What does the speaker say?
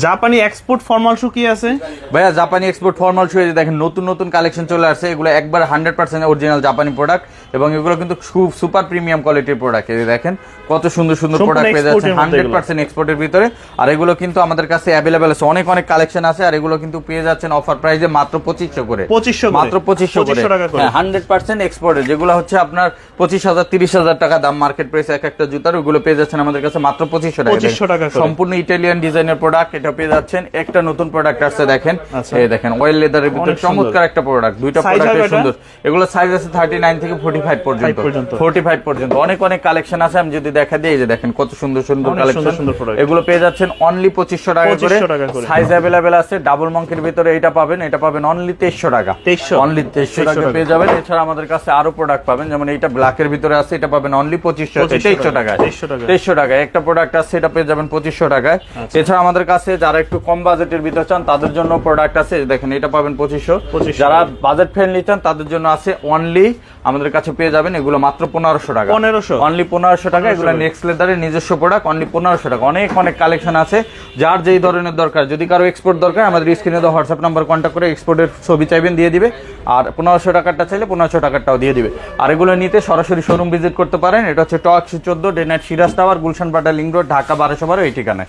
জাপানি export formal shoe কি আছে ভাইয়া? জাপানি এক্সপোর্ট ফর্মাল শু দেখেন নতুন নতুন কালেকশন চলে আসছে, এগুলো একবার 100% অরিজিনাল জাপানি প্রোডাক্ট এবং এগুলো কিন্তু খুব সুপার প্রিমিয়াম কোয়ালিটির প্রোডাক্ট। এই দেখেন কত সুন্দর সুন্দর প্রোডাক্ট পেয়ে যাচ্ছে 100% এক্সপোর্টের ভিতরে। আর এগুলো কিন্তু আমাদের কাছে অ্যাভেলেবেল আছে, অনেক অনেক কালেকশন আছে। আর এগুলো কিন্তু পেয়ে যাচ্ছেন অফার প্রাইসে মাত্র 2500 করে, মাত্র 2500 টাকা করে। 100% এক্সপোর্টের যেগুলো হচ্ছে আপনার 25,000 30,000 টাকা দাম মার্কেট প্রাইস এক একটা জুতার, ওগুলো পেয়ে যাচ্ছেন আমাদের কাছে মাত্র 2500 টাকা। সম্পূর্ণ ইটালিয়ান ডিজাইনের প্রোডাক্ট, এটা পেয়ে যাচ্ছেন। একটা নতুন প্রোডাক্ট আসছে দেখেন, এই দেখেন অয়েল লেদারের ভিতরে চমৎকার একটা প্রোডাক্ট, দুইটা প্রোডাক্ট সুন্দর। এগুলো সাইজ আছে 39 থেকে 45 পর্যন্ত। অনেক অনেক কালেকশন আছে, আমি যদি দেখা দিই, এই যে দেখেন কত সুন্দর সুন্দর কালেকশন। এগুলো পেয়ে যাচ্ছেন অনলি 2500 টাকা করে। সাইজ अवेलेबल আছে, ডাবল মঙ্কের ভিতরে এটা পাবেন অনলি 2300 টাকা, অনলি 2300 টাকা পেয়ে যাবেন। এছাড়া আমাদের কাছে আরো প্রোডাক্ট পাবেন, যেমন এইটা ব্ল্যাকের ভিতরে আছে, এটা পাবেন অনলি 2300 টাকায়। 2300 টাকায় একটা প্রোডাক্ট আছে, এটা পেয়ে যাবেন 2500 টাকায়। এছাড়া আমাদের কাছে যারা একটু কম বাজেটের ভিতরে চান তাদের জন্য প্রোডাক্ট আছে, দেখেন এটা পাবেন 2500। যারা বাজেট ফ্রেন্ডলি চান তাদের জন্য আছে অনলি আমাদের কাছে পেয়ে যাবেন এগুলো মাত্র 1500 টাকা, অনলি 1500 টাকা। এগুলো নেক্সট লেদারের নিজস্ব প্রোডাক্ট, অনলি 1500 টাকা। অনেক অনেক কালেকশন আছে, যার যেই ধরনের দরকার। যদি কারো এক্সপোর্ট দরকার আমাদের স্ক্রিনে দেওয়া হোয়াটসঅ্যাপ নাম্বার কন্ট্যাক্ট করে এক্সপোর্টের ছবি চাইবেন দিয়ে দিবে, আর 1500 টাকারটা চাইলে 1500 টাকারটাও দিয়ে দিবে। আর এগুলো নিতে সরাসরি শোরুম ভিজিট করতে পারেন। এটা হচ্ছে টক 14 day night Siraj tower, Gulshan পাটা লিংক রোড, ঢাকা 1212 এই ঠিকানায়।